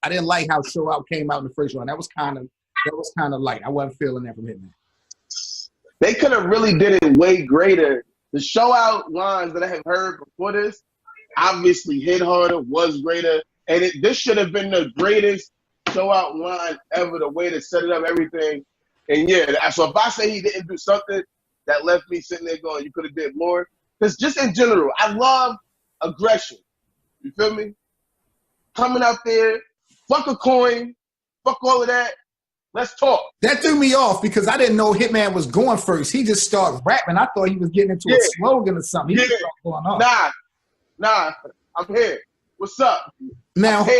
I didn't like how Show Out came out in the first round. That was kind of light. I wasn't feeling that from Hitman. They could have really did it way greater. The Show Out lines that I have heard before this obviously hit harder, was greater, and this should have been the greatest Show Out line ever. The way to set it up, everything, and yeah. So if I say he didn't do something that left me sitting there going, "You could have did more," because just in general, I love aggression. You feel me? Coming out there, fuck a coin, fuck all of that. Let's talk. That threw me off because I didn't know Hitman was going first. He just started rapping. I thought he was getting into a slogan or something. He just going off. Nah, I'm here. What's up? Now, no,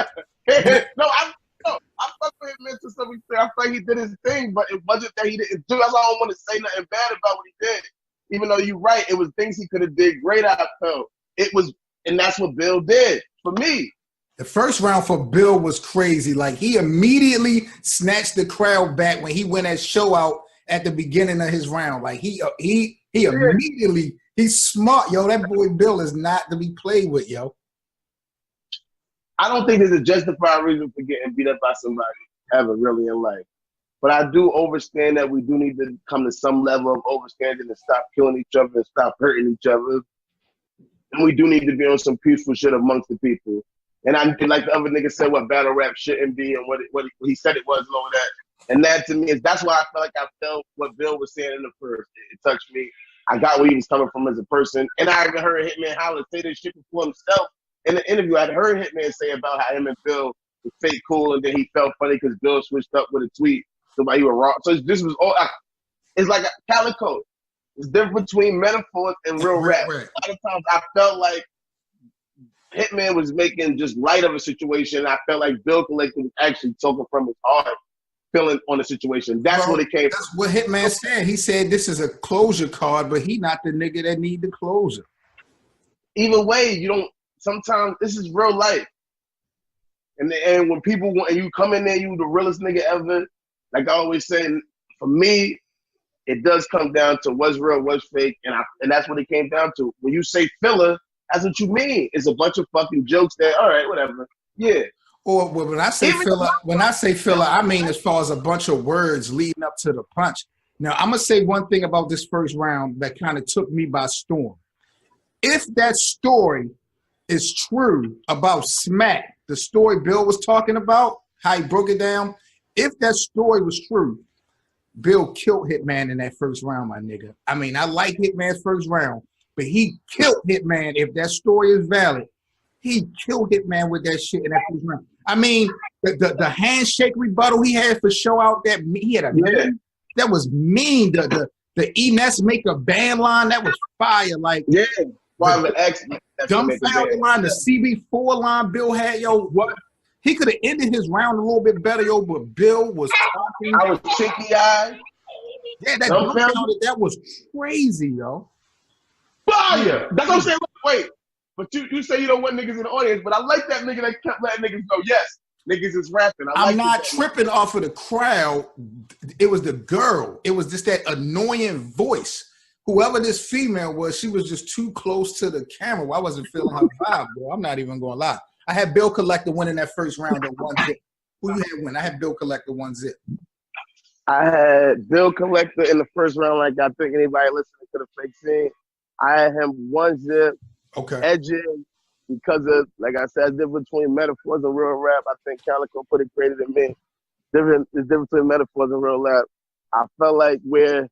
I fuck with Hitman to some extent. I feel like he did his thing, but it wasn't that he didn't do. That's why I don't want to say nothing bad about what he did. Even though you're right, it was things he could have did great. I felt it was, and that's what Bill did for me. The first round for Bill was crazy. Like, he immediately snatched the crowd back when he went at Show Out at the beginning of his round. Like, he immediately, he's smart, yo. That boy Bill is not to be played with, yo. I don't think there's a justified reason for getting beat up by somebody ever really in life. But I do understand that we do need to come to some level of understanding and stop killing each other and stop hurting each other. And we do need to be on some peaceful shit amongst the people. And I like the other nigga said what battle rap shouldn't be and what he said it was and all that. And that to me that's why I felt like I felt what Bill was saying in the first. It touched me. I got where he was coming from as a person. And I even heard Hitman Holla say this shit before himself in the interview. I'd heard Hitman say about how him and Bill was fake cool and then he felt funny because Bill switched up with a tweet. So he was wrong. So this was all. It's like a calico. It's different between metaphors and real rap. Right. A lot of times I felt like Hitman was making just light of a situation. I felt like Bill Collector was actually talking from his heart, feeling on the situation. That's what it came. That's what Hitman said. He said this is a closure card, but he not the nigga that need the closure. Either way, you don't. Sometimes this is real life, and when people want and you come in there, you the realest nigga ever. Like I always say, for me, it does come down to what's real, what's fake, and that's what it came down to. When you say filler, that's what you mean. It's a bunch of fucking jokes that, all right, whatever. Yeah. Or when I say filler, I mean as far as a bunch of words leading up to the punch. Now, I'm going to say one thing about this first round that kind of took me by storm. If that story is true about Smack, the story Bill was talking about, how he broke it down, if that story was true, Bill killed Hitman in that first round, my nigga. I mean, I like Hitman's first round, but he killed Hitman. If that story is valid, he killed Hitman with that shit in that first round. I mean, the handshake rebuttal he had for Show Out, that he had that was mean. The Enes make a band line, that was fire. Like, yeah, the dumbfounded line, the CB4 line Bill had, yo, what? He could have ended his round a little bit better, yo, but Bill was talking. I was cheeky-eyed. Yeah, that was crazy, yo. Fire! That's what I'm saying. Wait, but you say you don't want niggas in the audience, but I like that nigga that kept letting niggas go, yes, niggas is rapping. I'm not tripping off of the crowd. It was the girl. It was just that annoying voice. Whoever this female was, she was just too close to the camera. I wasn't feeling her vibe, bro. I'm not even going to lie. I had Bill Collector winning that first round at 1 zip. Who you had win? I had Bill Collector 1 zip. I had Bill Collector in the first round, like I think anybody listening to the fake scene. I had him 1 zip. Okay. Edging because of, like I said, difference between metaphors and real rap. I think Calico put it greater than me. It's different between metaphors and real rap. I felt like where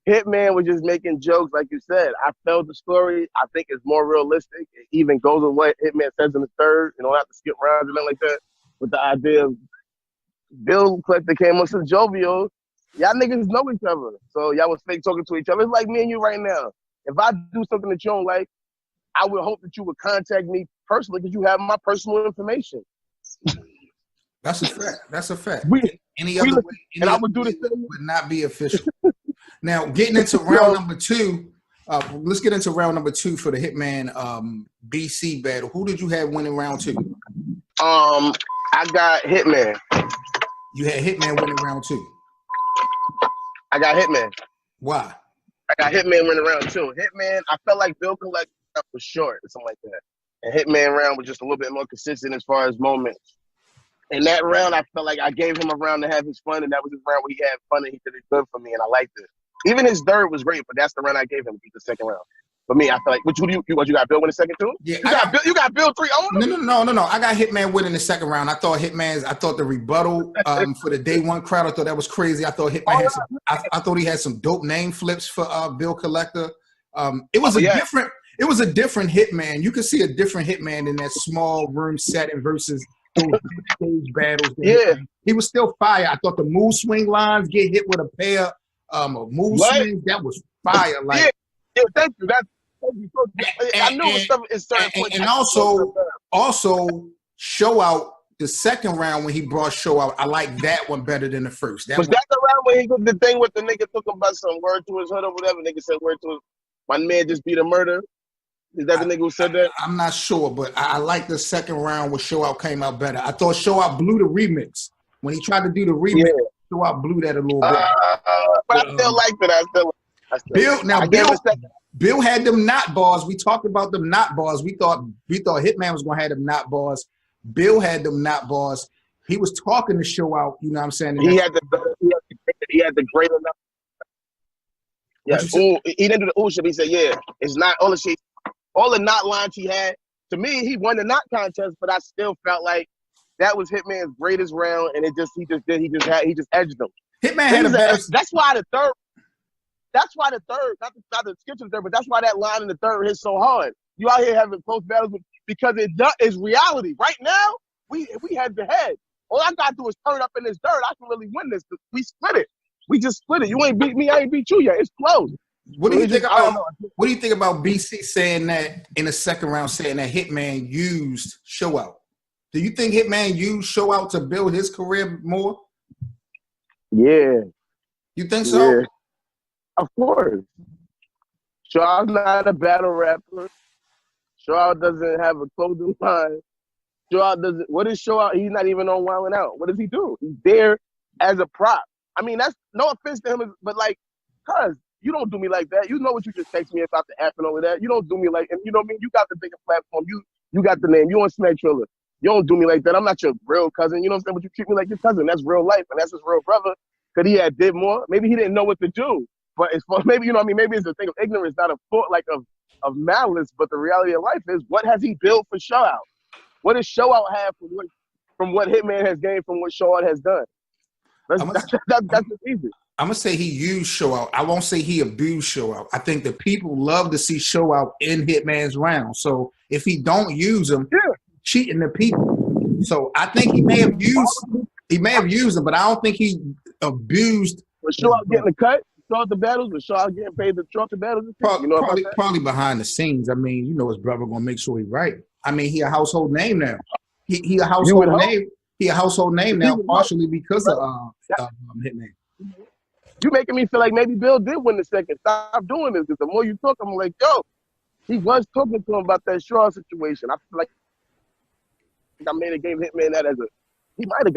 Hitman was just making jokes, like you said. I felt the story. I think it's more realistic. It even goes with what Hitman says in the third. You don't have to skip rounds and nothing like that. With the idea of Bill Collector came on some jovial. Y'all niggas know each other. So y'all was fake talking to each other. It's like me and you right now. If I do something that you don't like, I would hope that you would contact me personally because you have my personal information. That's a fact. That's a fact. Any other way, I would do the same. Would not be official. Now, getting into round number two, let's get into round number two for the Hitman BC battle. Who did you have winning round two? I got Hitman. You had Hitman winning round two. I got Hitman. Why? I got Hitman winning round two. Hitman, I felt like Bill Collector was short or something like that. And Hitman round was just a little bit more consistent as far as moments. In that round, I felt like I gave him a round to have his fun, and that was his round where he had fun and he did it good for me, and I liked it. Even his third was great, but that's the round I gave him, the second round. For me, I feel like, what you got Bill win the second too? Yeah, you got Bill 3-0? No. I got Hitman winning the second round. I thought the rebuttal for the day one crowd, I thought that was crazy. I thought Hitman had I thought he had some dope name flips for Bill Collector. It was a different Hitman. You could see a different Hitman in that small room setting versus those stage battles. Yeah. He was still fire. I thought the move swing lines, get hit with a pair of move swings, that was fire. Like, yeah, thank you. I knew it stuff is certain points. And also show out the second round when he brought show out. I like that one better than the first. Was that the round when he did the thing with the nigga talking about some word to his hood or whatever? Nigga said word to his, my man just beat a murder. Is that the nigga who said that? I'm not sure, but I like the second round where Show Out came out better. I thought Show Out blew the remix. When he tried to do the remix, Show Out blew that a little bit. But I still liked it. Bill had them knot bars. We talked about them knot bars. We thought Hitman was gonna have them knot bars. Bill had them knot bars. He was talking to Show Out. You know what I'm saying? He had the great enough. Yeah, he didn't do the shit. He said, "Yeah, it's not all the shit." All the knot lines he had, to me, he won the knot contest, but I still felt like that was Hitman's greatest round, and he just edged them. Hitman had a better. That's why the third, not the skip to the third, but that's why that line in the third hit so hard. You out here having close battles because it is reality. Right now, we head to head. All I gotta do is turn up in this dirt. I can really win this. We split it. We just split it. You ain't beat me. I ain't beat you yet. It's close. What do you think about BC saying that in the second round, saying that Hitman used Show Out? Do you think Hitman used Show Out to build his career more? Yeah. You think so? Yeah. Of course. Show Out's not a battle rapper. Show Out doesn't have a clothing line. Show Out doesn't. What is Show Out? He's not even on Wildin' Out. What does he do? He's there as a prop. I mean, that's no offense to him, but like, cuz. You don't do me like that. You know what you just text me about the app and all of that. You don't do me like, and you know what I mean? You got the bigger platform. You got the name. You on Smack Triller. You don't do me like that. I'm not your real cousin. You know what I'm saying? But you treat me like your cousin. That's real life, and that's his real brother. Could he have did more? Maybe he didn't know what to do. But it's maybe, you know what I mean? Maybe it's a thing of ignorance, not a thought like of malice. But the reality of life is, what has he built for Show Out? What does Show Out have from what Hitman has gained from what Show Out has done? That's just easy. I'm going to say he used Show Out. I won't say he abused Show Out. I think the people love to see Show Out in Hitman's round. So if he don't use him, cheating the people. So I think he may have used him, but I don't think he abused. Was Show Out getting the cut? Start the battles? Was Show Out getting paid to start the battles? Probably behind the scenes. I mean, you know his brother going to make sure he's right. I mean, he a household name now. He a household name. He a household name now, partially because of Hitman. You making me feel like maybe Bill did win the second. Stop doing this. Because the more you talk, I'm like, yo, he was talking to him about that Shaw situation. I feel like I made a game Hitman that as he might have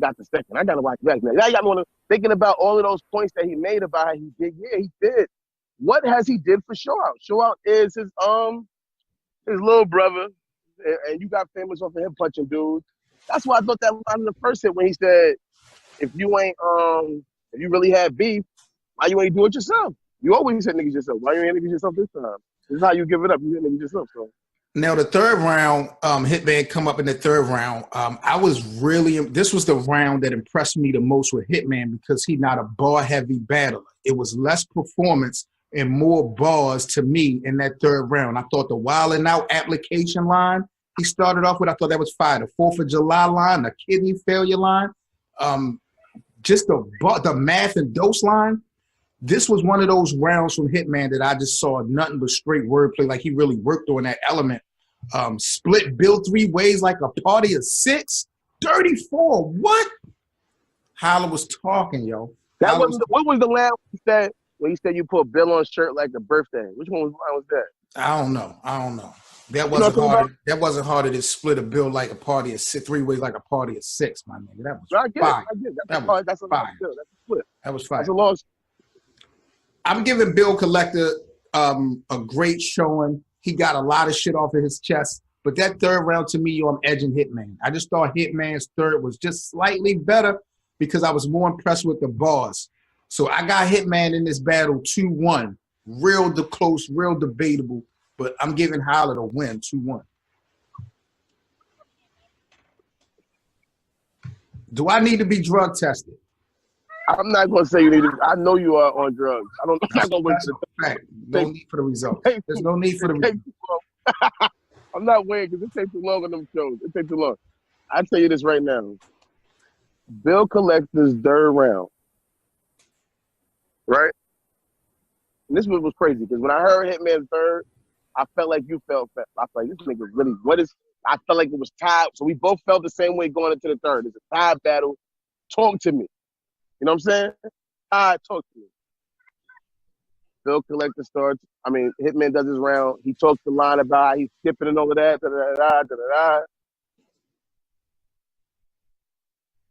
got the second. I gotta watch back now. I got me thinking about all of those points that he made about how he did. Yeah, he did. What has he did for Show Out? Show Out is his little brother, and you got famous off of him punching dudes. That's why I thought that line in the first hit when he said, if you really had beef, why you ain't do it yourself? You always hit niggas yourself. Why you ain't niggas yourself this time? This is how you give it up. You hit niggas yourself. So. Now the third round, Hitman come up in the third round. This was the round that impressed me the most with Hitman because he's not a bar-heavy battler. It was less performance and more bars to me in that third round. I thought the Wildin' Out application line he started off with, I thought that was fire. The 4th of July line, the kidney failure line, just the math and dose line. This was one of those rounds from Hitman that I just saw nothing but straight wordplay, like he really worked on that element. Split Bill 3 ways like a party of 6. 34, what? Holla was talking, yo. What was the line when he said you put Bill on shirt like a birthday? Which one was that? I don't know. That wasn't hard. That wasn't harder than split a bill like a party of 6, 3 ways like a party of 6, my nigga. That was fire. That's fire. That's a split. That was fire. That's a long. I'm giving Bill Collector a great showing. He got a lot of shit off of his chest. But that third round to me, yo, I'm edging Hitman. I just thought Hitman's third was just slightly better because I was more impressed with the bars. So I got Hitman in this battle 2-1. Real close, real debatable. But I'm giving Holla the win 2-1. Do I need to be drug tested? I'm not going to say you need to. I know you are on drugs. I'm not going to wait for the fact. No need for the results. There's no need for the results. I'm not waiting because it takes too long on them shows. It takes too long. I'll tell you this right now. Bill Collector's third round. Right? And this was crazy because when I heard Hitman's third, I felt like you felt. I felt like this nigga really, I felt like it was tied. So we both felt the same way going into the third. It's a tie battle. Talk to me. You know what I'm saying? Talk to me. Bill Collector starts. Hitman does his round. He talks the line about how he's skipping and all of that.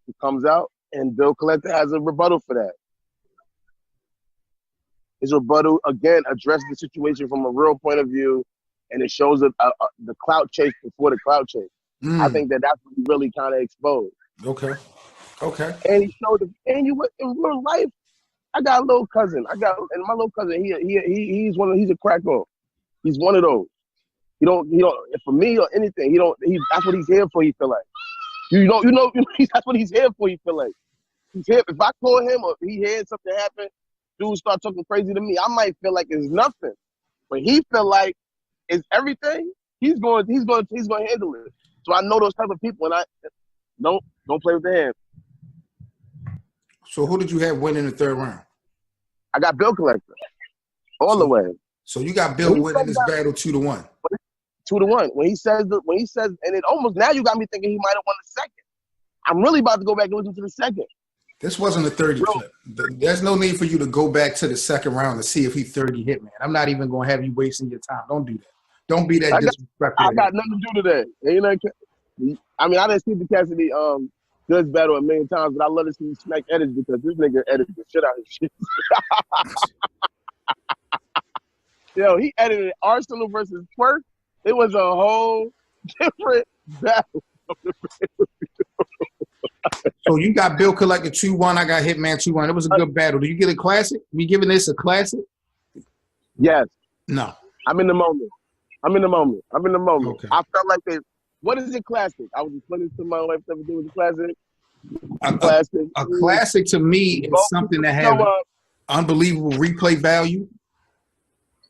He comes out, and Bill Collector has a rebuttal for that. His rebuttal, again, addresses the situation from a real point of view, and it shows the clout chase before the clout chase. I think that's what he really kind of exposed. Okay. And he showed in real life. I got a little cousin. And my little cousin, he's a crack on. He's one of those. He don't for me or anything. That's what he's here for. He feel like. That's what he's here for. He feel like. He's here. If I call him or he hears something happen, dude start talking crazy to me, I might feel like it's nothing. But he feel like it's everything. He's going to handle it. So I know those type of people, and I don't play with the hand. So who did you have winning the third round? I got Bill Collector all the way. So you got Bill winning this battle 2-1. 2-1. When he says, and it almost now you got me thinking he might have won the second. I'm really about to go back and listen to the second. This wasn't a 30 clip. There's no need for you to go back to the second round to see if he 30 Hitman. I'm not even going to have you wasting your time. Don't do that. Don't be that disrespectful. I got nothing to do today. I didn't see the Cassidy Goods battle a million times, but I love to see Smack edit because this nigga edited the shit out of his shit. Yo, he edited Arsenal versus Twerk. It was a whole different battle. So you got Bill Collector 2-1. I got Hitman 2-1. It was a good battle. Do you get a classic? We giving this a classic? Yes. No. I'm in the moment. Okay. I felt like what is a classic? I was explaining to my wife everything was a classic. A classic to me is something that has unbelievable replay value.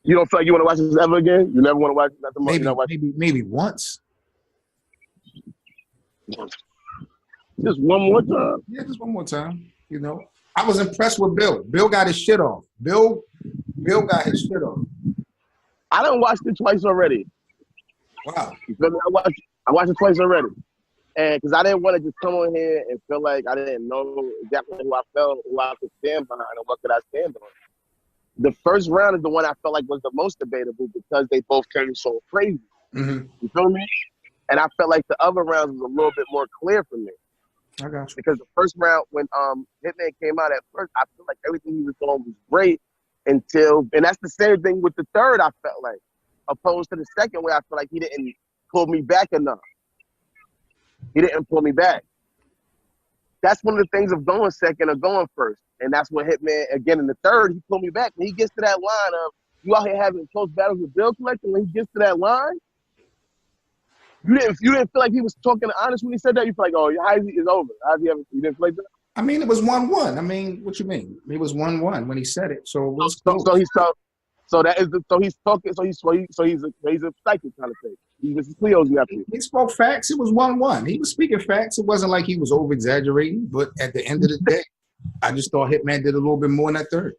You don't feel like you want to watch this ever again? You never want to watch it? Maybe once. Just one more time. Yeah, just one more time. I was impressed with Bill. Bill got his shit off. Bill got his shit off. I done watched it twice already. Wow. You feel me? I watched it twice already. And because I didn't want to just come on here and feel like I didn't know exactly who I felt, who I could stand behind, and what could I stand on. The first round is the one I felt like was the most debatable because they both came so crazy. Mm-hmm. You feel me? And I felt like the other rounds was a little bit more clear for me. I got you. Because the first round, when Hitman came out at first, I feel like everything he was doing was great and that's the same thing with the third, I felt like. Opposed to the second where I feel like he didn't pull me back enough. He didn't pull me back. That's one of the things of going second or going first. And that's what Hitman, again, in the third, he pulled me back. When he gets to that line of, you out here having close battles with Bill Collector, when he gets to that line, you didn't feel like he was talking honest when he said that? You feel like, oh, how is he? It's over. You didn't feel like that? It was 1-1. What you mean? It was 1-1 when he said it. So he's talking. So he's a psychic kind of thing. He was Cleo's nephew. He spoke facts. It was 1-1. He was speaking facts. It wasn't like he was over exaggerating. But at the end of the day, I just thought Hitman did a little bit more in that third.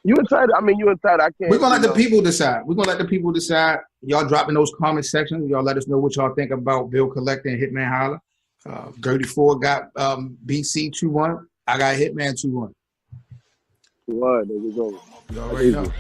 You entitled. I can't. We're gonna let the people decide. Y'all drop in those comment sections. Y'all let us know what y'all think about Bill Collector and Hitman Holla. 34 got BC 2-1. I got Hitman 2-1. 2-1. There you go. You already know.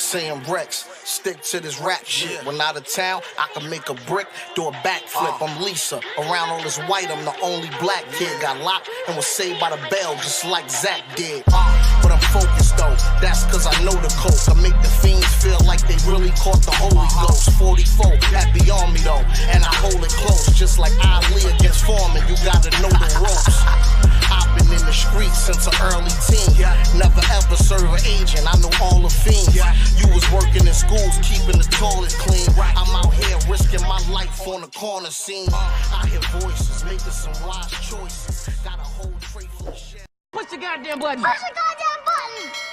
saying Rex, stick to this rap shit. When out of town, I can make a brick, do a backflip. I'm Lisa. Around all this white, I'm the only black kid. Got locked and was saved by the bell, just like Zach did. But I'm focused though, that's cause I know the coke. I make the fiends feel like they really caught the Holy Ghost. 44, that beyond me though, and I hold it close. Just like Ali against Foreman, you gotta know the ropes. I've been in the streets since an early teen. Never ever serve an agent, I know all the fiends. You was working in schools, keeping the toilet clean. I'm out here risking my life on the corner scene. I hear voices, making some wise choices. Got a whole tray full of shit. Push the goddamn button. Push the goddamn button.